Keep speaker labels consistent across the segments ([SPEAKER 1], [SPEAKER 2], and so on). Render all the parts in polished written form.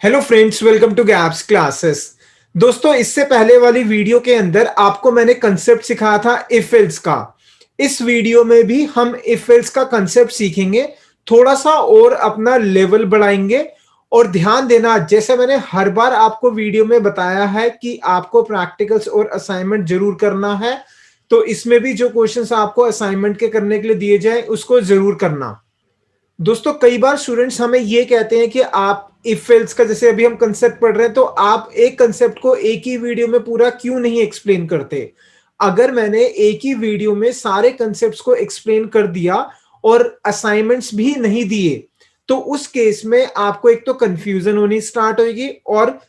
[SPEAKER 1] Hello friends, welcome to gaps classes. दोस्तों, इससे पहले वाली वीडियो के अंदर आपको मैंने कंसेप्ट सिखाया था इफ एल्स का। इस वीडियो में भी हम इफ एल्स का कंसेप्ट सीखेंगे, थोड़ा सा और अपना लेवल बढ़ाएंगे। और ध्यान देना, जैसे मैंने हर बार आपको वीडियो में बताया है कि आपको प्रैक्टिकल्स और असाइनमेंट जरूर करना है, तो इसमें भी जो क्वेश्चंस आपको असाइनमेंट के करने के लिए दिए जाए उसको जरूर करना। दोस्तों, कई बार स्टूडेंट्स हमें ये कहते हैं कि आप इफ एल्स का, जैसे अभी हम कंसेप्ट पढ़ रहे हैं, तो आप एक कंसेप्ट को एक ही वीडियो में पूरा क्यों नहीं एक्सप्लेन करते। अगर मैंने एक ही वीडियो में सारे कंसेप्ट्स को एक्सप्लेन कर दिया और असाइनमेंट्स भी नहीं दिए, तो उस केस में आपको एक तो कंफ्यूजन होनी स्टार्ट होगी और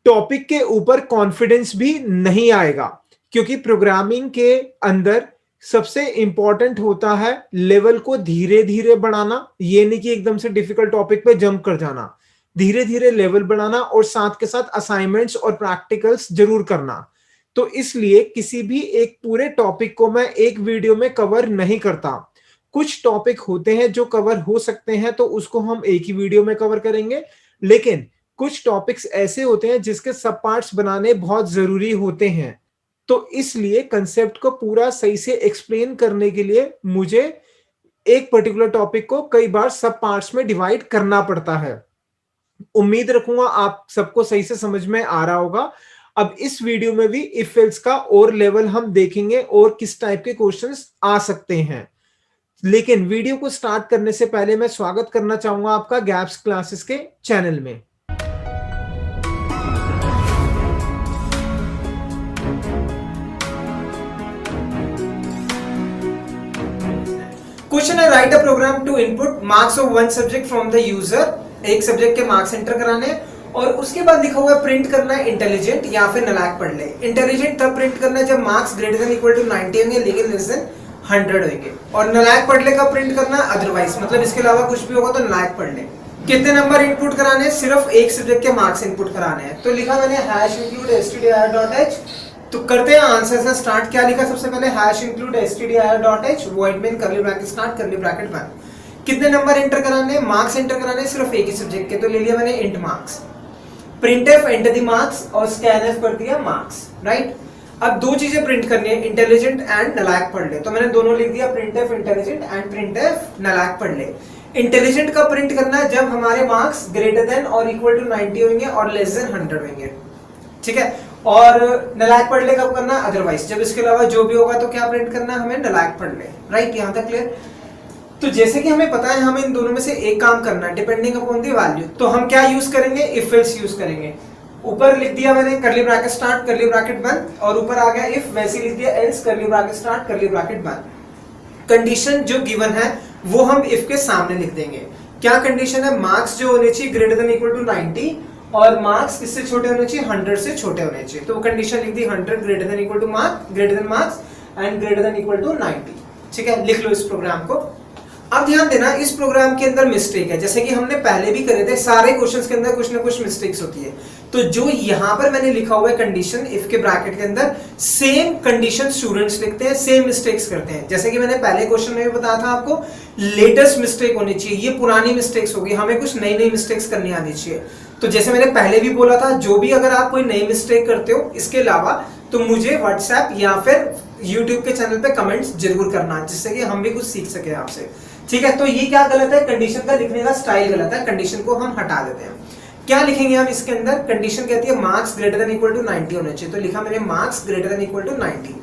[SPEAKER 1] टॉपिक के ऊपर कॉन्फिडेंस भी नहीं आएगा। क्योंकि प्रोग्रामिंग के अंदर सबसे इंपॉर्टेंट होता है लेवल को धीरे धीरे बढ़ाना। ये नहीं कि एकदम से डिफिकल्ट टॉपिक पे जंप कर जाना, धीरे धीरे लेवल बढ़ाना और साथ के साथ असाइनमेंट्स और प्रैक्टिकल्स जरूर करना। तो इसलिए किसी भी एक पूरे टॉपिक को मैं एक वीडियो में कवर नहीं करता। कुछ टॉपिक होते हैं जो कवर हो सकते हैं, तो उसको हम एक ही वीडियो में कवर करेंगे। लेकिन कुछ टॉपिक्स ऐसे होते हैं जिसके सब पार्ट्स बनाने बहुत जरूरी होते हैं। तो इसलिए कंसेप्ट को पूरा सही से एक्सप्लेन करने के लिए मुझे एक पर्टिकुलर टॉपिक को कई बार सब पार्ट्स में डिवाइड करना पड़ता है। उम्मीद रखूंगा आप सबको सही से समझ में आ रहा होगा। अब इस वीडियो में भी इफ एल्स का और लेवल हम देखेंगे और किस टाइप के क्वेश्चंस आ सकते हैं। लेकिन वीडियो को स्टार्ट करने से पहले मैं स्वागत करना चाहूंगा आपका गैप्स क्लासेस के चैनल में। क्वेश्चन है, write a program to input marks of one subject from the user. एक सब्जेक्ट के मार्क्स एंटर कराने और उसके बाद लिखा हुआ है प्रिंट करना है इंटेलिजेंट या फिर नालायक पढ़ ले। इंटेलिजेंट तब प्रिंट करना है जब marks greater than equal to 90 होंगे लेकिन लेस देन 100 होंगे। और नालायक पढ़ ले का प्रिंट करना है अदरवाइज, मतलब इसके अलावा कुछ भी होगा तो नालायक पढ़ ले। कितने नंबर इनपुट कराने हैं? सिर्फ एक सब्जेक्ट के मार्क्स इनपुट कराने हैं। तो लिखा मैंने हैश इंक्लूड stdir.h। तो करते हैं आंसर से स्टार्ट। क्या लिखा सबसे पहले? Hash include stdir.h void main करली ब्रैकेट स्टार्ट करली ब्रैकेट बंद। कितने नंबर एंटर कराने? मार्क्स एंटर कराने सिर्फ एक ही सब्जेक्ट के, तो ले लिया मैंने int marks. Printf enter the marks और स्कैनफ कर दिया मार्क्स, राइट। अब दो चीजें प्रिंट करनी है, इंटेलिजेंट एंड नालायक पढ़ ले। तो मैंने दोनों लिख दिया, प्रिंटफ इंटेलिजेंट एंड प्रिंटफ नालायक पढ़ ले। इंटेलिजेंट का प्रिंट करना है जब हमारे मार्क्स ग्रेटर देन और इक्वल टू 90 होंगे और लेस देन 100 होंगे, ठीक है। और नालायक पढ़ ले कब करना? अदरवाइज, जब इसके अलावा जो भी होगा तो क्या प्रिंट करना है हमें? नालायक पढ़ ले, राइट। यहां तक क्लियर? तो जैसे कि हमें पता है हमें इन दोनों में से एक काम करना है डिपेंडिंग अपॉन द वैल्यू। तो हम क्या यूज करेंगे? इफ एल्स यूज करेंगे। ऊपर लिख दिया मैंने करली ब्रैकेट स्टार्ट करली ब्रैकेट बंद और ऊपर आ गया इफ, वैसे लिख दिया एल्स करली ब्रैकेट स्टार्ट करली ब्रैकेट बंद। कंडीशन जो गिवन है वो हम इफ के सामने लिख देंगे। क्या कंडीशन है? मार्क्स जो होने चाहिए ग्रेटर देन इक्वल टू 90 और मार्क्स किससे छोटे होने चाहिए? 100 से छोटे होने चाहिए। तो वो कंडीशन लिख दी 100 greater than equal to marks and greater than equal to 90, ठीक है। लिख लो इस प्रोग्राम को। अब ध्यान देना, इस प्रोग्राम के अंदर मिस्टेक है, जैसे कि हमने पहले भी करे थे, सारे क्वेश्चंस के अंदर कुछ ना कुछ मिस्टेक्स होती है। तो जो यहां पर मैंने लिखा हुआ है कंडीशन इफ के ब्रैकेट के अंदर, सेम कंडीशन स्टूडेंट्स लिखते हैं, सेम मिस्टेक्स करते हैं। जैसे कि मैंने पहले क्वेश्चन में भी बताया था आपको, लेटेस्ट मिस्टेक होनी चाहिए, ये पुरानी मिस्टेक्स होगी, हमें कुछ नई नई मिस्टेक्स करनी आनी चाहिए। तो जैसे मैंने पहले भी बोला था, जो भी अगर आप कोई नई मिस्टेक करते हो इसके अलावा, तो मुझे व्हाट्सएप या फिर यूट्यूब के चैनल पे कमेंट्स जरूर करना, जिससे कि हम भी कुछ सीख सके आपसे, ठीक है। तो ये क्या गलत है? कंडीशन का लिखने का स्टाइल गलत है, कंडीशन को हम हटा देते हैं। क्या लिखेंगे हम इसके अंदर? कंडीशन कहती है marks greater than equal to 90 होने चाहिए, तो लिखा मैंने marks greater than equal to 90।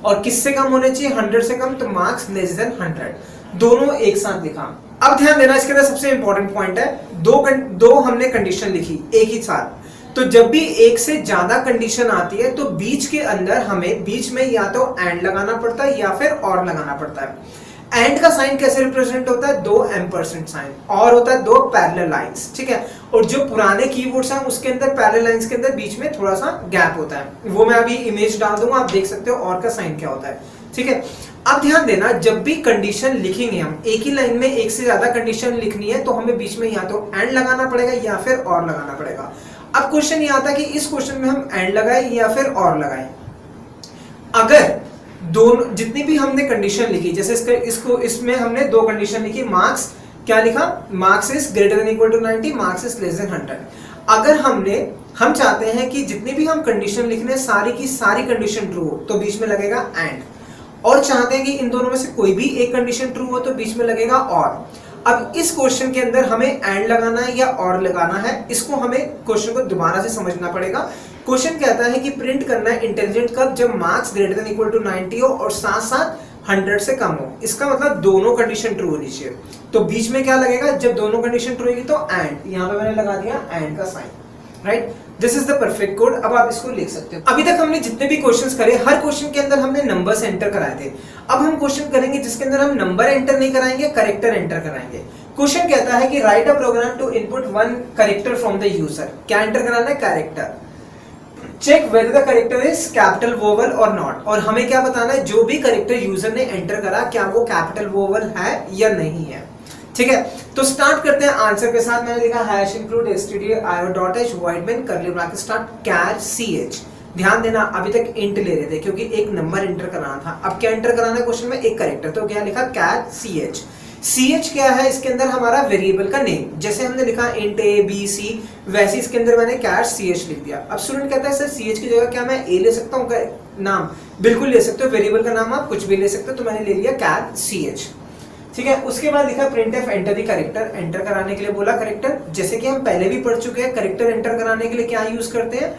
[SPEAKER 1] और किससे कम होने चाहिए? 100 से कम, तो मार्क्स लेस देन 100। दोनों एक साथ लिखा। अब ध्यान देना, इसके अंदर सबसे इंपॉर्टेंट पॉइंट है, दो हमने कंडीशन लिखी एक ही साथ। तो जब भी एक से ज्यादा कंडीशन आती है तो बीच के अंदर हमें बीच में या तो एंड लगाना पड़ता है या फिर और लगाना पड़ता है। एंड का साइन कैसे रिप्रेजेंट होता है? 2 एम्परसेंट साइन, और होता है 2 पैरेलल लाइंस, ठीक है। और जो पुराने कीबोर्ड्स हैं उसके अंदर पैरेलल लाइंस के अंदर बीच में थोड़ा सा गैप होता है, वो मैं अभी इमेज डाल दूंगा, आप देख सकते हो और का साइन क्या होता है, ठीक है। अब ध्यान देना, जब भी कंडीशन लिखेंगे हम, एक ही लाइन में एक से ज्यादा कंडीशन लिखनी है, तो हमें बीच में या तो एंड लगाना पड़ेगा या फिर और लगाना पड़ेगा। अब क्वेश्चन ये आता है कि इस क्वेश्चन में हम एंड लगाए या फिर और लगाए। अगर दोनों जितनी भी हमने कंडीशन लिखी, जैसे इसमें हमने 2 कंडीशन लिखी, मार्क्स क्या लिखा, marks is greater than equal to 90, marks is less than 100। अगर हम चाहते हैं कि जितनी भी हम कंडीशन लिख रहे हैं सारी की सारी कंडीशन ट्रू हो तो बीच में लगेगा एंड, और चाहते हैं कि इन दोनों में से कोई भी एक कंडीशन ट्रू हो तो बीच में लगेगा और। अब इस क्वेश्चन के अंदर हमें एंड लगाना है या और लगाना है, इसको हमें क्वेश्चन को दोबारा से समझना पड़ेगा। क्वेश्चन कहता है कि प्रिंट करना है इंटेलिजेंट कब, जब marks greater than equal to 90 हो और साथ साथ 100 से कम हो। इसका मतलब दोनों कंडीशन ट्रू होनी चाहिए। तो बीच में क्या लगेगा, जब दोनों कंडीशन ट्रू होगी तो एंड, यहाँ पे मैंने लगा दिया एंड का sign, right. This is the perfect code. अब आप इसको लिख सकते हो। अभी तक हमने जितने भी क्वेश्चंस करे, हर क्वेश्चन के अंदर हमने नंबर्स एंटर कराए थे। अब हम क्वेश्चन करेंगे जिसके अंदर हम नंबर एंटर नहीं कराएंगे, कैरेक्टर एंटर कराएंगे। क्वेश्चन कहता है कि write a program to input one character from the user. क्या एंटर कराना है, character. Check whether the character is capital vowel और नॉट। और हमें क्या बताना है, जो भी कैरेक्टर यूजर ने एंटर करा क्या वो कैपिटल वोवल है या नहीं है। ठीक है, तो स्टार्ट करते हैं आंसर के साथ। मैंने लिखा hash include stdio.h void main curly bracket start char ch। ध्यान देना अभी तक इंट ले रहे थे क्योंकि एक नंबर एंटर कराना था। अब क्या एंटर कराना है क्वेश्चन में, एक कैरेक्टर। तो क्या लिखा, कैर ch। ch क्या है, इसके अंदर हमारा वेरिएबल का नेम। जैसे हमने लिखा इंट a b c, वैसे इसके अंदर मैंने कैर ch लिख दिया। अब स्टूडेंट कहता है सर ch की जगह क्या मैं a ले सकता हूँ नाम? बिल्कुल ले सकते हो, वेरिएबल का नाम आप कुछ भी ले सकते हो। तो मैंने ले लिया कैर ch। ठीक है, उसके बाद लिखा print F enter the character. Enter कराने के लिए बोला कैरेक्टर, जैसे कि हम पहले भी पढ़ चुके हैं। कैरेक्टर एंटर कराने के लिए क्या यूज करते हैं,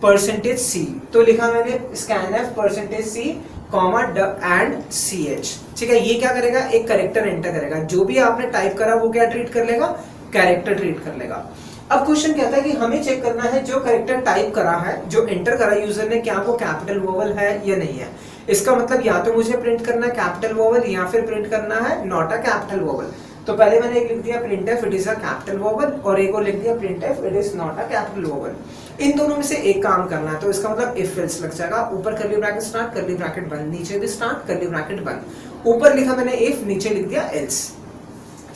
[SPEAKER 1] %c। तो लिखा मैंने scan F %c comma and ch। ठीक है, ये क्या करेगा, एक कैरेक्टर एंटर करेगा। जो भी आपने टाइप करा वो क्या ट्रीट कर लेगा, कैरेक्टर ट्रीट कर लेगा। अब क्वेश्चन कहता है कि हमें चेक करना है जो कैरेक्टर टाइप करा है, जो एंटर करा यूजर ने, क्या वो कैपिटल वोवल है या नहीं है। इसका मतलब या तो मुझे प्रिंट करना है कैपिटल वोवल या फिर प्रिंट करना है नॉट अ कैपिटल वोवल। तो पहले मैंने एक लिख दिया printf it is a capital vowel और एक और लिख दिया printf it is not a capital vowel. इन दोनों में से एक काम करना है, तो इसका मतलब इफ एल्स लग जाएगा। ऊपर करली ब्रैकेट स्टार्ट, करली ब्रैकेट बंद, नीचे भी स्टार्ट, करली ब्रैकेट बंद। ऊपर लिखा मैंने इफ, नीचे लिख दिया एल्स।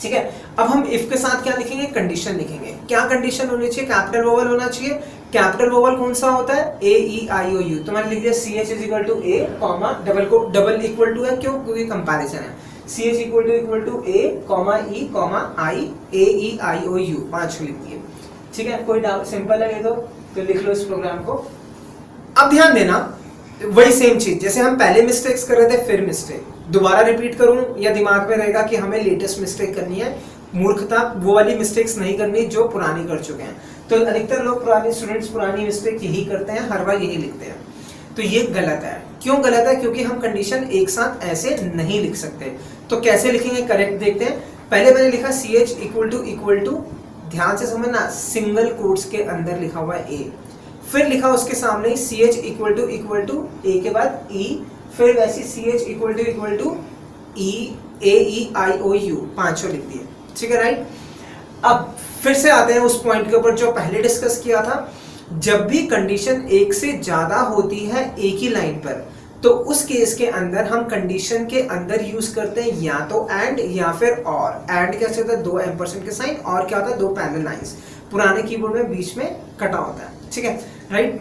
[SPEAKER 1] ठीक है, अब हम इफ के साथ क्या लिखेंगे, कंडीशन लिखेंगे। क्या कंडीशन होनी चाहिए, कैपिटल वोवल होना चाहिए। कैपिटल वोवल कौन सा होता है, ए ई आई ओ यू। तो मैंने लिख दिया ch is equal to A comma double equal to है, क्यों, क्योंकि कंपैरिजन है। ch equal to A comma E comma I A E I O U, 5 लिख दिए। ठीक है, कोई डाउट, सिंपल है ये तो लिख लो इस प्रोग्राम को। अब ध्यान देना, वही सेम चीज जैसे हम पहले मिस्टेक्स कर रहे थे, फिर मिस्टेक दोबारा रिपीट करूं या दिमाग में रहेगा कि हमें लेटेस्ट मिस्टेक करनी है। मूर्खता, वो वाली मिस्टेक्स नहीं करनी जो पुरानी कर चुके हैं। तो अधिकतर लोग पुराने स्टूडेंट्स पुरानी मिस्टेक यही करते हैं, हर बार यही लिखते हैं। तो ये गलत है। क्यों गलत है, क्योंकि हम कंडीशन एक साथ ऐसे नहीं लिख सकते। तो कैसे लिखेंगे, करेक्ट देखते हैं। पहले मैंने लिखा ch इक्वल टू, ध्यान से समझना, सिंगल कोट्स के अंदर लिखा हुआ है ए। फिर लिखा उसके सामने ch इक्वल टू ए के बाद e, फिर वैसे ch equal to e a e i o u, 5 लिख दिए। ठीक है, राइट। अब फिर से आते हैं उस पॉइंट के ऊपर जो पहले डिस्कस किया था। जब भी कंडीशन एक से ज्यादा होती है एक ही लाइन पर, तो उस केस के अंदर हम कंडीशन के अंदर यूज करते हैं या तो एंड या फिर और। एंड क्या होता है, 2 एम्परसेंट के साइन, और क्या होता है, 2 पैरेलल लाइंस। पुराने कीबोर्ड में बीच में कटा होता है। ठीक है, राइट।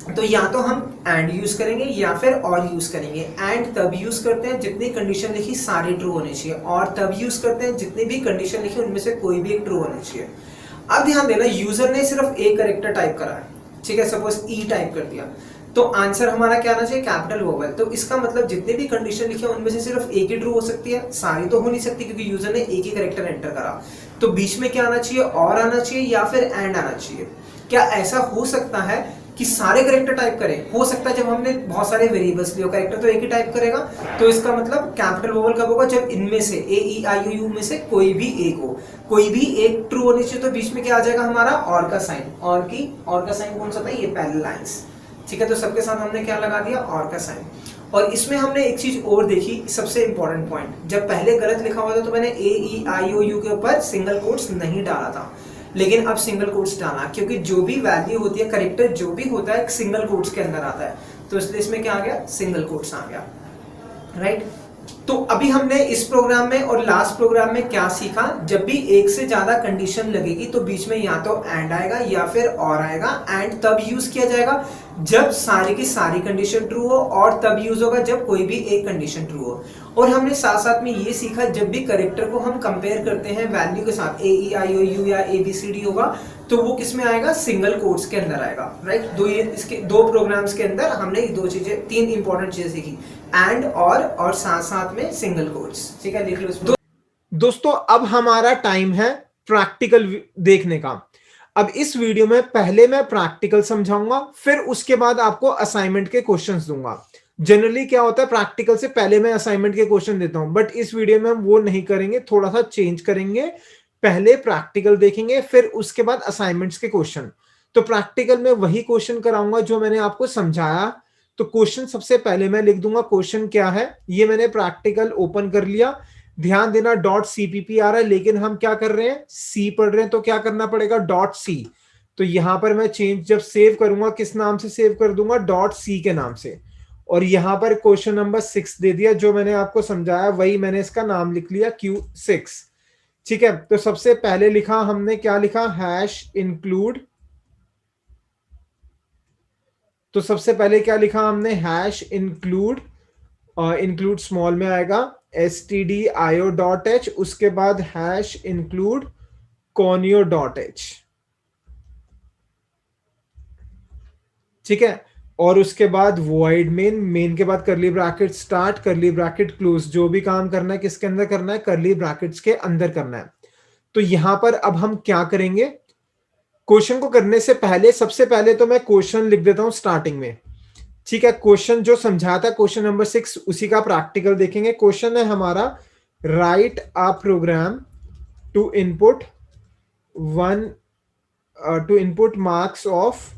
[SPEAKER 1] तो या तो हम एंड यूज करेंगे या फिर और यूज करेंगे। एंड तब यूज करते हैं जितनी कंडीशन लिखी सारी ट्रू होनी चाहिए, और तब यूज करते हैं जितनी भी कंडीशन लिखी उनमें से कोई भी एक ट्रू होनी चाहिए। अब ध्यान देना, यूजर ने सिर्फ एक कैरेक्टर टाइप करा है। ठीक है, सपोज ई टाइप कर दिया, तो आंसर हमारा क्या आना चाहिए, कैपिटल वोवल। तो इसका मतलब जितने भी कंडीशन लिखे उनमें से सिर्फ एक ही ट्रू हो सकती है, सारी तो हो नहीं सकती क्योंकि यूजर ने एक ही कैरेक्टर एंटर करा। तो बीच में क्या आना चाहिए, और आना चाहिए या फिर एंड आना चाहिए। क्या ऐसा हो सकता है कि सारे कैरेक्टर टाइप करें? हो सकता है, जब हमने बहुत सारे वेरिएबल्स लिए, कैरेक्टर तो एक ही टाइप करेगा। तो इसका मतलब कैपिटल वोवल कब होगा, जब इनमें से ए ई आई ओ यू में से कोई भी एक हो, कोई भी एक ट्रू होनी चाहिए। तो बीच में क्या आ जाएगा हमारा, और का साइन। और का साइन कौन सा था, ये पैरेलल लाइंस। ठीक है, तो सबके साथ हमने क्या लगा दिया, और का साइन। और इसमें हमने एक चीज और देखी, सबसे इंपॉर्टेंट पॉइंट, जब पहले गलत लिखा हुआ था तो मैंने ए ई आई ओ यू के ऊपर सिंगल कोट्स नहीं डाला था, लेकिन अब सिंगल कोट्स डाला, क्योंकि जो भी वैल्यू होती है, कैरेक्टर जो भी होता है, सिंगल कोट्स के अंदर आता है। तो इसलिए इसमें क्या आ गया, सिंगल कोट्स आ गया, राइट। तो अभी हमने इस प्रोग्राम में और लास्ट प्रोग्राम में क्या सीखा, जब भी एक से ज्यादा कंडीशन लगेगी तो बीच में या तो एंड आएगा या फिर और आएगा। एंड तब यूज किया जाएगा जब सारी की सारी कंडीशन ट्रू हो, और तब यूज होगा जब कोई भी एक कंडीशन ट्रू हो। और हमने साथ साथ में ये सीखा, जब भी करेक्टर को हम कंपेयर करते हैं वैल्यू के साथ, ए ई आई ओ यू या ए बी सी डी होगा, तो वो किस में आएगा, सिंगल कोट्स के अंदर आएगा, राइट। दो ये इसके दो प्रोग्राम्स के अंदर हमने ये दो चीजें, तीन इंपॉर्टेंट चीजें सीखी, एंड और साथ साथ में सिंगल कोट्स। ठीक है, लिख लो इसमें। दोस्तों अब हमारा टाइम है प्रैक्टिकल देखने का। अब इस वीडियो में पहले मैं प्रैक्टिकल समझाऊंगा, फिर उसके बाद आपको असाइनमेंट के क्वेश्चंस दूंगा। जनरली क्या होता है, प्रैक्टिकल से पहले मैं असाइनमेंट के क्वेश्चन देता हूं, बट इस वीडियो में हम वो नहीं करेंगे, थोड़ा सा चेंज करेंगे। पहले प्रैक्टिकल देखेंगे, फिर उसके बाद असाइनमेंट्स के क्वेश्चन। तो प्रैक्टिकल में वही क्वेश्चन कराऊंगा जो मैंने आपको समझाया। तो क्वेश्चन सबसे पहले मैं लिख दूंगा, क्वेश्चन क्या है, ये मैंने प्रैक्टिकल ओपन कर लिया। ध्यान देना डॉट सीपीपी आ रहा है, लेकिन हम क्या कर रहे हैं, सी पढ़ रहे हैं, तो क्या करना पड़ेगा, डॉट सी। तो यहां पर मैं चेंज जब सेव करूंगा, किस नाम से सेव कर दूंगा, डॉट सी के नाम से। और यहां पर क्वेश्चन नंबर 6 दे दिया, जो मैंने आपको समझाया वही मैंने इसका नाम लिख लिया, Q6। ठीक है, तो सबसे पहले लिखा हमने, क्या लिखा, हैश इंक्लूड। तो सबसे पहले क्या लिखा हमने, हैश इंक्लूड, इंक्लूड स्मॉल में आएगा, stdio.h, उसके बाद हैश इंक्लूड conio.h। ठीक है, और उसके बाद void मेन के बाद करली ब्रैकेट स्टार्ट, करली ब्रैकेट क्लोज। जो भी काम करना है किसके अंदर करना है, करली ब्रैकेट्स के अंदर करना है। तो यहां पर अब हम क्या करेंगे, क्वेश्चन को करने से पहले सबसे पहले तो मैं क्वेश्चन लिख देता हूं स्टार्टिंग में। ठीक है, क्वेश्चन जो समझाया था क्वेश्चन नंबर 6, उसी का प्रैक्टिकल देखेंगे। क्वेश्चन है हमारा, write a program to input marks of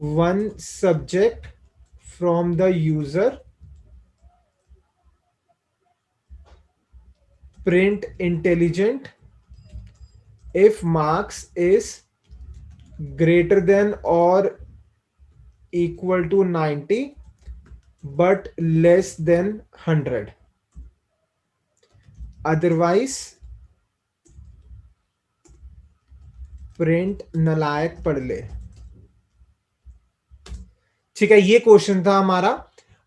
[SPEAKER 1] one subject from the user, print intelligent if marks is greater than or equal to 90 but less than 100, otherwise print नालायक पढ़ ले। ठीक है, ये क्वेश्चन था हमारा।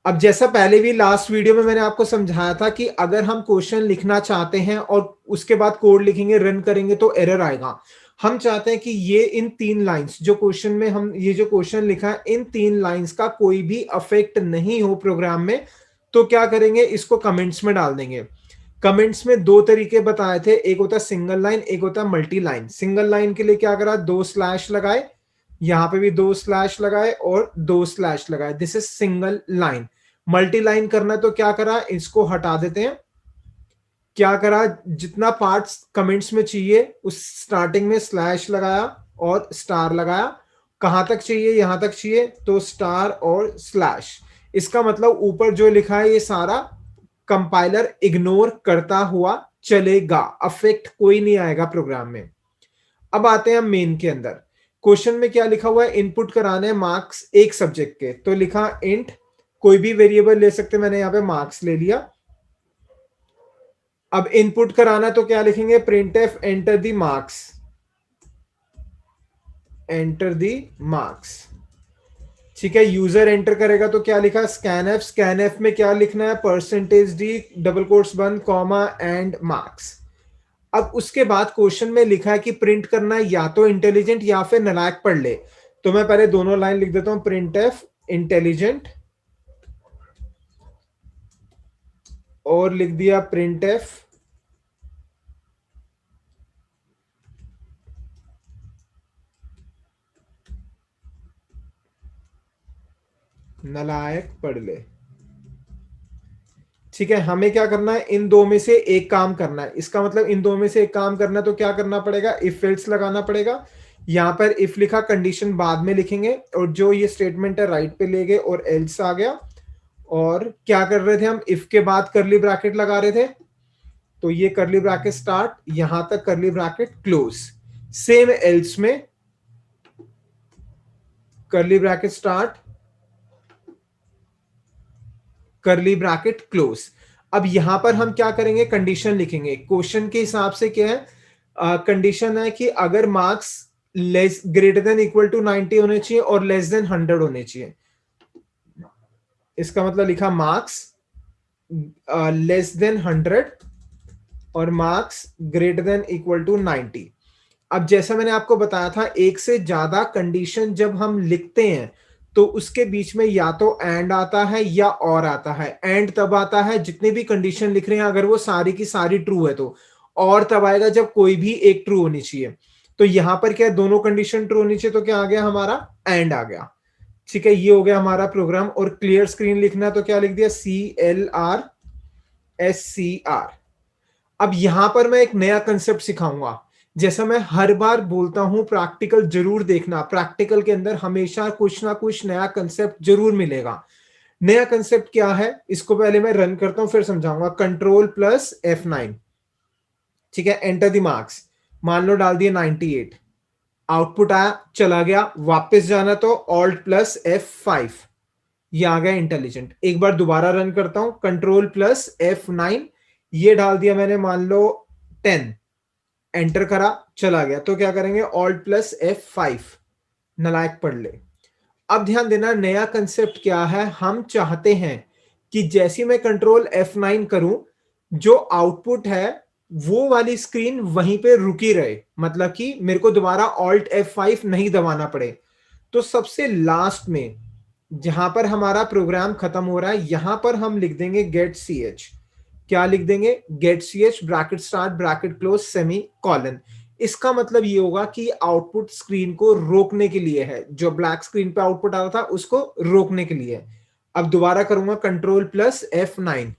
[SPEAKER 1] अब जैसा पहले भी लास्ट वीडियो में मैंने आपको समझाया था कि अगर हम क्वेश्चन लिखना चाहते हैं और उसके बाद कोड लिखेंगे, रन करेंगे तो एरर आएगा। हम चाहते हैं कि ये इन 3 लाइंस जो क्वेश्चन में हम ये जो क्वेश्चन लिखा है, इन 3 लाइंस का कोई भी अफेक्ट नहीं हो प्रोग्राम में। तो क्या करेंगे, इसको कमेंट्स में डाल देंगे। कमेंट्स में 2 तरीके बताए थे, एक होता है सिंगल लाइन, एक होता है मल्टी लाइन। सिंगल लाइन के लिए क्या करा, 2 स्लैश लगाए, यहां पे भी 2 स्लैश लगाए और 2 स्लैश लगाए, this is single line. Multi line करना तो क्या करा, इसको हटा देते हैं। क्या करा, जितना पार्ट्स कमेंट्स में चाहिए उस स्टार्टिंग में स्लैश लगाया और स्टार लगाया। कहां तक चाहिए, यहां तक चाहिए तो स्टार और स्लैश। इसका मतलब ऊपर जो लिखा है ये सारा कंपाइलर इग्नोर करता हुआ चलेगा, अफेक्ट कोई नहीं आएगा प्रोग्राम में। अब आते हैं मेन के अंदर। क्वेश्चन में क्या लिखा हुआ है, इनपुट कराने हैं मार्क्स एक सब्जेक्ट के। तो लिखा इंट, कोई भी वेरिएबल ले सकते, मैंने यहां पे मार्क्स ले लिया। अब इनपुट कराना तो क्या लिखेंगे, print F enter the marks, enter the marks. ठीक है, यूजर एंटर करेगा तो क्या लिखा, स्कैन एफ। स्कैन एफ में क्या लिखना है, परसेंटेज डी, डबल कोट्स बंद, कॉमा एंड मार्क्स। अब उसके बाद क्वेश्चन में लिखा है कि प्रिंट करना है या तो इंटेलिजेंट या फिर नालायक पढ़ ले। तो मैं पहले दोनों लाइन लिख देता हूं, प्रिंट एफ इंटेलिजेंट, और लिख दिया प्रिंट एफ नालायक पढ़ ले। ठीक है, हमें क्या करना है, इन दो में से एक काम करना है। इसका मतलब इन दो में से एक काम करना है तो क्या करना पड़ेगा, इफ एल्स लगाना पड़ेगा। यहां पर इफ लिखा, कंडीशन बाद में लिखेंगे, और जो ये स्टेटमेंट है राइट पे ले गए और एल्स आ गया। और क्या कर रहे थे हम, इफ के बाद करली ब्रैकेट लगा रहे थे, तो ये करली ब्रैकेट स्टार्ट, यहां तक करली ब्रैकेट क्लोज। सेम एल्स में करली ब्रैकेट स्टार्ट, करली ब्रैकेट क्लोज।
[SPEAKER 2] अब यहां पर हम क्या करेंगे, कंडीशन लिखेंगे। क्वेश्चन के हिसाब से क्या है, कंडीशन है कि अगर marks less greater than equal to 90 होने चाहिए और लेस देन 100 होने चाहिए। इसका मतलब लिखा मार्क्स लेस देन 100 और marks greater than equal to 90। अब जैसा मैंने आपको बताया था, एक से ज्यादा कंडीशन जब हम लिखते हैं तो उसके बीच में या तो एंड आता है या और आता है। एंड तब आता है जितने भी कंडीशन लिख रहे हैं अगर वो सारी की सारी ट्रू है तो, और तब आएगा जब कोई भी एक ट्रू होनी चाहिए। तो यहां पर क्या है, दोनों कंडीशन ट्रू होनी चाहिए, तो क्या आ गया हमारा, एंड आ गया। ठीक है, ये हो गया हमारा प्रोग्राम। और क्लियर स्क्रीन लिखना है तो क्या लिख दिया, CLRSCR। अब यहां पर मैं एक नया कंसेप्ट सिखाऊंगा। जैसा मैं हर बार बोलता हूं, प्रैक्टिकल जरूर देखना। प्रैक्टिकल के अंदर हमेशा कुछ ना कुछ नया कंसेप्ट जरूर मिलेगा। नया कंसेप्ट क्या है, इसको पहले मैं रन करता हूं फिर समझाऊंगा। Ctrl+F9। ठीक है, एंटर द मार्क्स। मान लो डाल दिए 98। आउटपुट आया, चला गया। वापस जाना तो Alt+F5। ये आ गया इंटेलिजेंट। एक बार दोबारा रन करता हूं, Ctrl+F9। ये डाल दिया मैंने मान लो 10। एंटर करा, चला गया। तो क्या करेंगे, Alt+F5। नालायक पढ़ ले। अब ध्यान देना, नया कंसेप्ट क्या है, हम चाहते हैं कि जैसे मैं Ctrl+F9 करूं, जो आउटपुट है वो वाली स्क्रीन वहीं पे रुकी रहे, मतलब कि मेरे को दोबारा Alt+F5 नहीं दबाना पड़े। तो सबसे लास्ट में जहां पर हमारा प्रोग्राम खत्म हो रहा है, यहां पर हम लिख देंगे गेट सी एच। क्या लिख देंगे, get C H bracket start bracket close semicolon. इसका मतलब ये होगा कि आउटपुट स्क्रीन को रोकने के लिए है, जो ब्लैक स्क्रीन पे आउटपुट आ रहा था उसको रोकने के लिए। अब दोबारा करूंगा Ctrl+F9।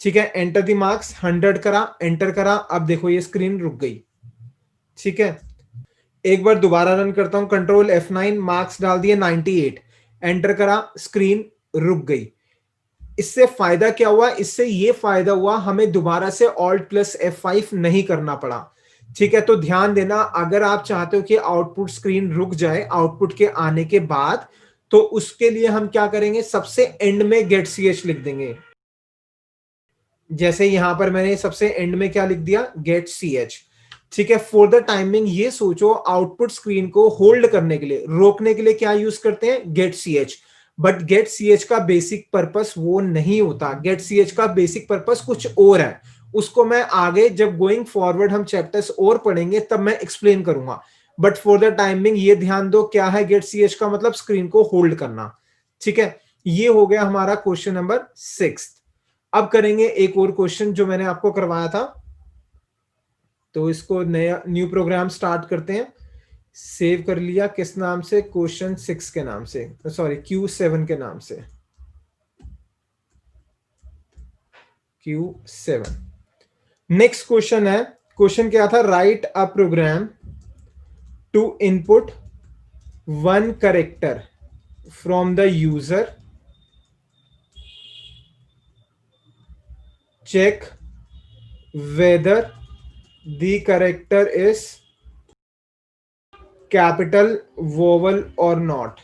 [SPEAKER 2] ठीक है, एंटर द मार्क्स 100 करा, एंटर करा। अब देखो ये स्क्रीन रुक गई। ठीक है, एक बार दोबारा रन करता हूं, Ctrl+F9, मार्क्स डाल दिए 98। एंटर करा, स्क्रीन रुक गई। इससे फायदा क्या हुआ, इससे ये फायदा हुआ हमें दोबारा से Alt+F5 नहीं करना पड़ा। ठीक है, तो ध्यान देना, अगर आप चाहते हो कि आउटपुट स्क्रीन रुक जाए आउटपुट के आने के बाद, तो उसके लिए हम क्या करेंगे, सबसे एंड में गेट सी एच लिख देंगे। जैसे यहां पर मैंने सबसे एंड में क्या लिख दिया, गेट सी एच। ठीक है, फॉर द टाइमिंग ये सोचो, आउटपुट स्क्रीन को होल्ड करने के लिए, रोकने के लिए क्या यूज करते हैं, get C H. But get C H का बेसिक पर्पस वो नहीं होता। गेट सी एच का बेसिक पर्पस कुछ और है। उसको मैं आगे जब गोइंग फॉरवर्ड हम चैप्टर्स और पढ़ेंगे तब मैं एक्सप्लेन करूंगा। बट फॉर द टाइमिंग ये ध्यान दो, क्या है गेट सी एच का मतलब, स्क्रीन को होल्ड करना। ठीक है, ये हो गया हमारा क्वेश्चन नंबर 6। अब करेंगे एक और क्वेश्चन जो मैंने आपको करवाया था। तो इसको नया न्यू प्रोग्राम स्टार्ट करते हैं। सेव कर लिया, किस नाम से, क्वेश्चन 6 के नाम से, सॉरी Q7 के नाम से, Q7। नेक्स्ट क्वेश्चन है, क्वेश्चन क्या था, write a program to input one character from the user, check whether the character is capital vowel और नॉट।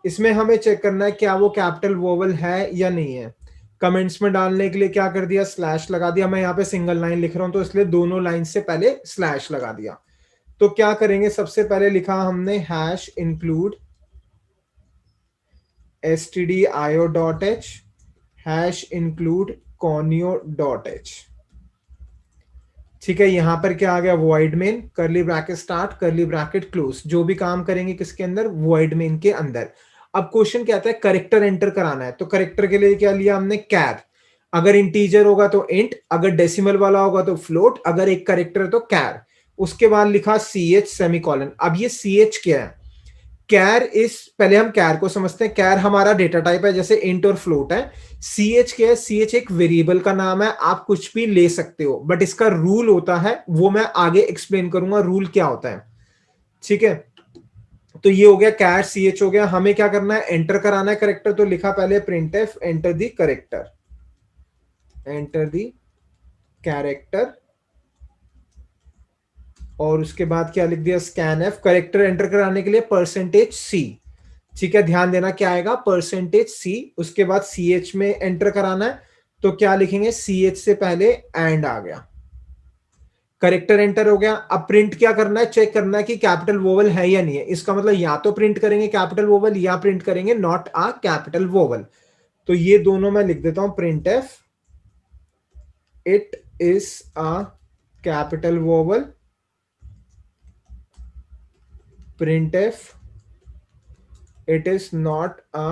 [SPEAKER 2] इसमें हमें चेक करना है क्या वो कैपिटल वोवल है या नहीं है। कमेंट्स में डालने के लिए क्या कर दिया, स्लैश लगा दिया। मैं यहाँ पे सिंगल लाइन लिख रहा हूं तो इसलिए दोनों लाइन से पहले स्लैश लगा दिया। तो क्या करेंगे, सबसे पहले लिखा हमने hash include stdio.h hash include conio.h। ठीक है, यहां पर क्या आ गया, वॉइड मेन करली ब्रैकेट स्टार्ट करली ब्रैकेट क्लोज। जो भी काम करेंगे किसके अंदर, वॉइड मेन के अंदर। अब क्वेश्चन क्या आता है, करेक्टर एंटर कराना है। तो करेक्टर के लिए क्या लिया हमने, कैर। अगर इंटीजर होगा तो इंट, अगर डेसिमल वाला होगा तो फ्लोट, अगर एक करेक्टर है तो कैर। उसके बाद लिखा CH सेमीकोलन। अब ये CH क्या है, कैर इस, पहले हम कैर को समझते हैं। कैर हमारा डेटा टाइप है, जैसे इंट और फ्लोट है। CH क्या है, CH एक वेरिएबल का नाम है, आप कुछ भी ले सकते हो, बट इसका रूल होता है, वो मैं आगे एक्सप्लेन करूंगा रूल क्या होता है। ठीक है, तो ये हो गया कैर CH हो गया। हमें क्या करना है, एंटर कराना है करेक्टर। तो लिखा पहले printf enter the character, enter the character. और उसके बाद क्या लिख दिया, स्कैन एफ। करेक्टर एंटर कराने के लिए %C। ठीक है, ध्यान देना क्या आएगा, %C। उसके बाद CH में एंटर कराना है तो क्या लिखेंगे, CH से पहले एंड आ गया, करेक्टर एंटर हो गया। अब प्रिंट क्या करना है, चेक करना है कि कैपिटल वोवल है या नहीं है। इसका मतलब या तो प्रिंट करेंगे कैपिटल वोवल या प्रिंट करेंगे नॉट अ कैपिटल वोवल। तो ये दोनों मैं लिख देता हूं, printf it is a capital vowel, printf it is not a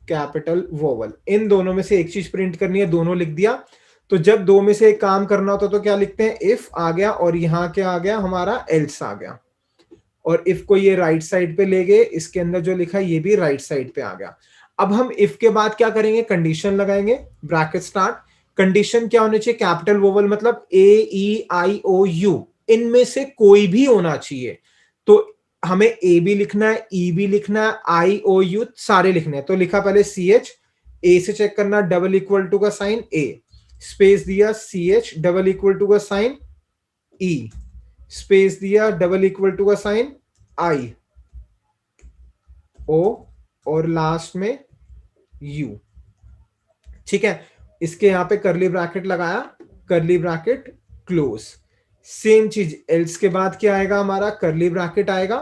[SPEAKER 2] capital vowel. इन दोनों में से एक चीज प्रिंट करनी है, दोनों लिख दिया। तो जब दो में से एक काम करना होता तो क्या लिखते हैं, इफ आ गया और यहां क्या आ गया हमारा, एल्स आ गया। और इफ को ये राइट साइड पे ले गए, इसके अंदर जो लिखा है ये भी राइट साइड पे आ गया। अब हम इफ के बाद क्या करेंगे, कंडीशन लगाएंगे, ब्रैकेट स्टार्ट। कंडीशन क्या होनी चाहिए, कैपिटल वोवल मतलब AEIOU, इनमें से कोई भी होना चाहिए। तो हमें ए भी लिखना है, ई भी लिखना है, IOU सारे लिखने हैं। तो लिखा पहले CH, ए से चेक करना, डबल इक्वल टू का साइन ए, स्पेस दिया CH, डबल इक्वल टू का साइन ई, स्पेस दिया, डबल इक्वल टू का साइन I O, और लास्ट में U। ठीक है, इसके यहां पे करली ब्रैकेट लगाया, करली ब्रैकेट क्लोज। सेम चीज एल्स के बाद क्या आएगा हमारा, करली ब्रैकेट आएगा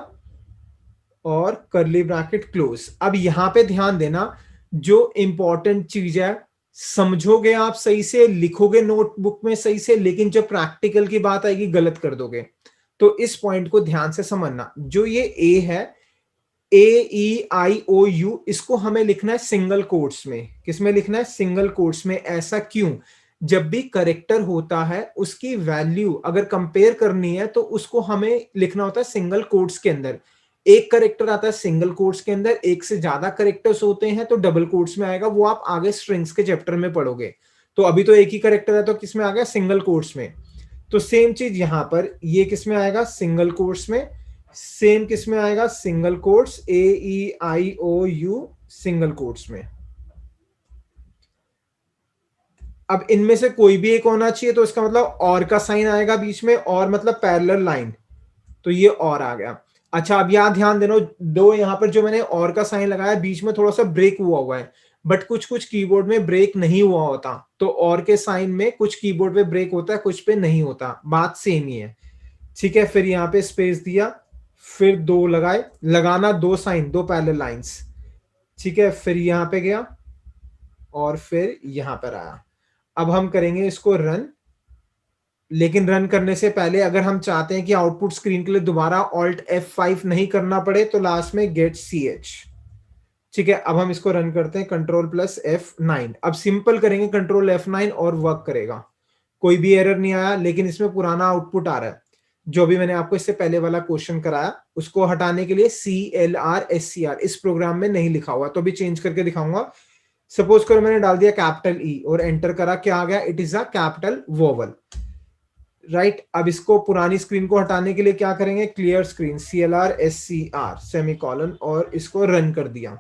[SPEAKER 2] और करली ब्रैकेट क्लोज। अब यहां पे ध्यान देना, जो इंपॉर्टेंट चीज है, समझोगे आप सही से, लिखोगे नोटबुक में सही से, लेकिन जब प्रैक्टिकल की बात आएगी गलत कर दोगे। तो इस पॉइंट को ध्यान से समझना। जो ये ए है, AEIOU, इसको हमें लिखना है सिंगल कोट्स में। किसमें लिखना है, सिंगल कोट्स में। ऐसा क्यों, जब भी करेक्टर होता है उसकी वैल्यू अगर कंपेयर करनी है तो उसको हमें लिखना होता है सिंगल कोट्स के अंदर। एक करेक्टर आता है सिंगल कोट्स के अंदर, एक से ज्यादा करेक्टर्स होते हैं तो डबल कोट्स में आएगा। वो आप आगे स्ट्रिंग्स के चैप्टर में पढ़ोगे। तो अभी तो एक ही करेक्टर है तो किसमें आ गया, सिंगल कोट्स में। तो सेम चीज यहां पर, ये किसमें आएगा, सिंगल कोट्स में। सेम किसमें आएगा, single quotes, AEIOU single quotes में। अब इनमें से कोई भी एक होना चाहिए, तो इसका मतलब और का साइन आएगा बीच में, और मतलब पैरेलल लाइन, तो ये और आ गया। अच्छा, अब यहां ध्यान देना, दो यहां पर जो मैंने और का साइन लगाया, बीच में थोड़ा सा ब्रेक हुआ है, बट कुछ कुछ कीबोर्ड में ब्रेक नहीं हुआ होता। तो और के साइन में कुछ कीबोर्ड पे ब्रेक होता है, कुछ पे नहीं होता, बात सेम ही है। ठीक है, फिर यहां पे स्पेस दिया, फिर दो लगाए, लगाना दो साइन, दो पैरेलल लाइंस। ठीक है, फिर यहां पे गया और फिर यहां पर आया। अब हम करेंगे इसको रन, लेकिन रन करने से पहले अगर हम चाहते हैं कि आउटपुट स्क्रीन के लिए दोबारा Alt F5 नहीं करना पड़े, तो लास्ट में गेट CH। ठीक है, अब हम इसको रन करते हैं, Ctrl+F9। अब सिंपल करेंगे Ctrl+F9 और वर्क करेगा, कोई भी एरर नहीं आया, लेकिन इसमें पुराना आउटपुट आ रहा है। जो भी मैंने आपको इससे पहले वाला क्वेश्चन कराया, उसको हटाने के लिए CLRSCR इस प्रोग्राम में नहीं लिखा हुआ, तो भी चेंज करके दिखाऊंगा। सपोज करो मैंने डाल दिया कैपिटल E और एंटर करा, क्या आ गया, it is a capital vowel. Right, अब इसको पुरानी स्क्रीन को हटाने के लिए क्या करेंगे, क्लियर स्क्रीन, CLRSCR सेमीकोलन, और इसको रन कर दिया।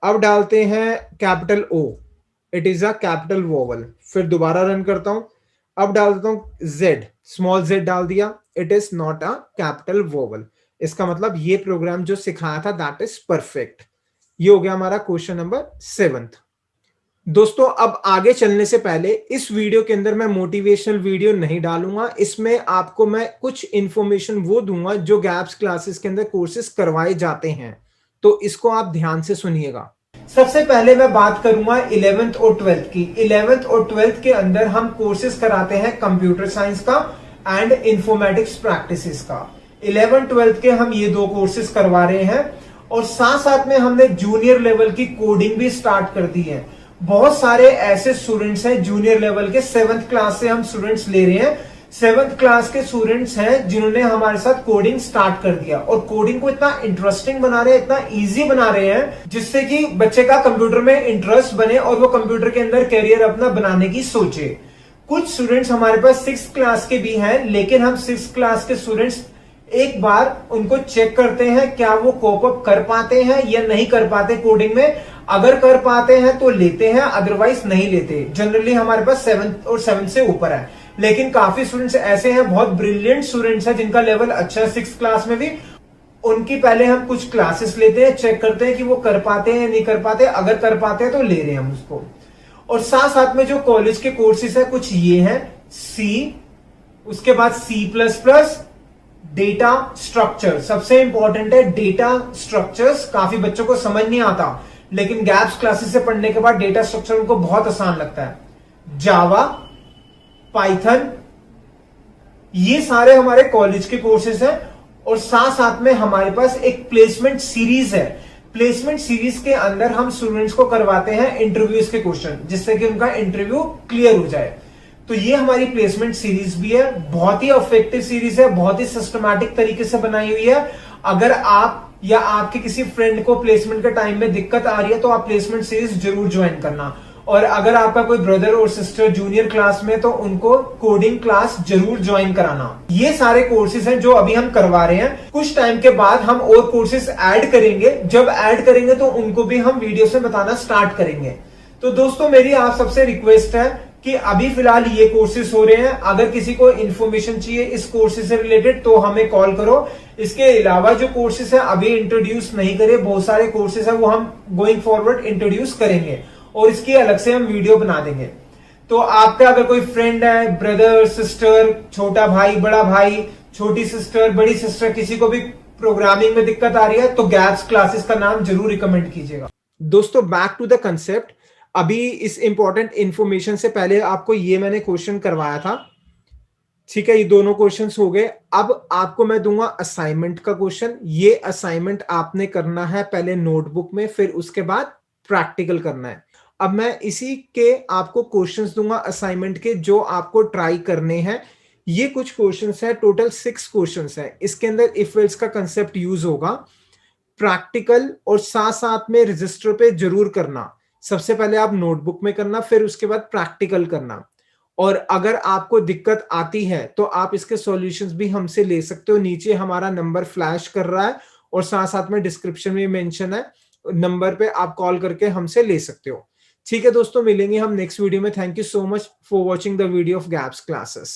[SPEAKER 2] अब डालते हैं capital O, it is a capital vowel. फिर दोबारा रन करता हूं, अब डाल देता हूं Z, स्मॉल z डाल दिया, it is not a capital vowel. इसका मतलब ये प्रोग्राम जो सिखाया था दैट इज परफेक्ट। ये हो गया हमारा क्वेश्चन नंबर 7। दोस्तों, अब आगे चलने से पहले इस वीडियो के अंदर मैं मोटिवेशनल वीडियो नहीं डालूंगा। इसमें आपको मैं कुछ इंफॉर्मेशन वो दूंगा जो गैप्स क्लासेस के अंदर कोर्सेज करवाए जाते हैं, तो इसको आप ध्यान से सुनिएगा। सबसे पहले मैं बात करूंगा 11th और 12th की। 11th और 12th के अंदर हम कोर्सेज कराते हैं कंप्यूटर साइंस का एंड इंफॉर्मेटिक्स प्रैक्टिसेस का। 11th 12th के हम ये दो कोर्सेज करवा रहे हैं, और साथ साथ में हमने जूनियर लेवल की कोडिंग भी स्टार्ट कर दी है। बहुत सारे ऐसे स्टूडेंट्स हैं जूनियर लेवल के, 7th क्लास से हम स्टूडेंट्स ले रहे हैं। 7th क्लास के स्टूडेंट्स हैं जिन्होंने हमारे साथ कोडिंग स्टार्ट कर दिया, और कोडिंग को इतना इंटरेस्टिंग बना रहे हैं, इतना इजी बना रहे हैं, जिससे कि बच्चे का कंप्यूटर में इंटरेस्ट बने और वो कंप्यूटर के अंदर कैरियर अपना बनाने की सोचे। कुछ स्टूडेंट्स हमारे पास 6th क्लास के भी हैं, लेकिन हम 6th क्लास के स्टूडेंट्स एक बार उनको चेक करते हैं क्या वो कोप अप कर पाते हैं या नहीं कर पाते कोडिंग में। अगर कर पाते हैं तो लेते हैं, अदरवाइज नहीं लेते। जनरली हमारे पास 7th और 7th से ऊपर है, लेकिन काफी स्टूडेंट्स ऐसे हैं, बहुत ब्रिलियंट स्टूडेंट्स हैं जिनका लेवल अच्छा है 6th क्लास में भी। उनकी पहले हम कुछ क्लासेस लेते हैं, चेक करते हैं कि वो कर पाते हैं या नहीं कर पाते। अगर कर पाते हैं तो ले रहे हैं हम उसको। और साथ साथ में जो कॉलेज के कोर्सेज है कुछ ये हैं, सी, उसके बाद C++, डेटा स्ट्रक्चर, सबसे इंपॉर्टेंट है डेटा स्ट्रक्चर्स। काफी बच्चों को समझ नहीं आता, लेकिन गैप्स क्लासेस से पढ़ने के बाद डेटा स्ट्रक्चर उनको बहुत आसान लगता है। जावा, पाइथन, ये सारे हमारे कॉलेज के कोर्सेज हैं। और साथ साथ में हमारे पास एक प्लेसमेंट सीरीज है। प्लेसमेंट सीरीज के अंदर हम स्टूडेंट्स को करवाते हैं इंटरव्यूज के क्वेश्चन, जिससे कि उनका इंटरव्यू क्लियर हो जाए। तो ये हमारी प्लेसमेंट सीरीज भी है, बहुत ही इफेक्टिव सीरीज है, बहुत ही सिस्टमैटिक तरीके से बनाई हुई है। अगर आप या आपके किसी फ्रेंड को प्लेसमेंट के टाइम में दिक्कत आ रही है तो आप प्लेसमेंट सीरीज जरूर ज्वाइन करना। और अगर आपका कोई ब्रदर और सिस्टर जूनियर क्लास में, तो उनको कोडिंग क्लास जरूर ज्वाइन कराना। ये सारे कोर्सेज हैं जो अभी हम करवा रहे हैं। कुछ टाइम के बाद हम और कोर्सेज ऐड करेंगे। जब ऐड करेंगे तो उनको भी हम वीडियो में बताना स्टार्ट करेंगे। तो दोस्तों, मेरी आप सबसे रिक्वेस्ट है कि अभी फिलहाल ये कोर्सेज हो रहे हैं। अगर किसी को इन्फॉर्मेशन चाहिए इस कोर्सेज से रिलेटेड तो हमें कॉल करो। इसके अलावा जो कोर्सेज है अभी इंट्रोड्यूस नहीं करे, बहुत सारे कोर्सेज है वो हम गोइंग फॉरवर्ड इंट्रोड्यूस करेंगे और इसकी अलग से हम वीडियो बना देंगे। तो आपका अगर कोई फ्रेंड है, ब्रदर, सिस्टर, छोटा भाई, बड़ा भाई, छोटी सिस्टर, बड़ी सिस्टर, किसी को भी प्रोग्रामिंग में दिक्कत आ रही है तो गैप्स क्लासेस का नाम जरूर रिकमेंड कीजिएगा। दोस्तों, बैक टू द कंसेप्ट। अभी इस इंपॉर्टेंट इंफॉर्मेशन से पहले आपको ये मैंने क्वेश्चन करवाया था, ठीक है। ये दोनों क्वेश्चंस हो गए। अब आपको मैं दूंगा असाइनमेंट का क्वेश्चन। ये असाइनमेंट आपने करना है पहले नोटबुक में, फिर उसके बाद प्रैक्टिकल करना है। अब मैं इसी के आपको क्वेश्चंस दूंगा असाइनमेंट के, जो आपको ट्राई करने हैं। ये कुछ क्वेश्चंस हैं, टोटल 6 क्वेश्चंस हैं। इसके अंदर इफ एल्स का कंसेप्ट यूज होगा, प्रैक्टिकल और साथ साथ में रजिस्टर पे जरूर करना। सबसे पहले आप नोटबुक में करना, फिर उसके बाद प्रैक्टिकल करना। और अगर आपको दिक्कत आती है तो आप इसके सॉल्यूशंस भी हमसे ले सकते हो। नीचे हमारा नंबर फ्लैश कर रहा है और साथ साथ में डिस्क्रिप्शन में मेंशन है, नंबर पे आप कॉल करके हमसे ले सकते हो। ठीक है दोस्तों, मिलेंगे हम नेक्स्ट वीडियो में। Thank you so much for watching the video of gaps classes.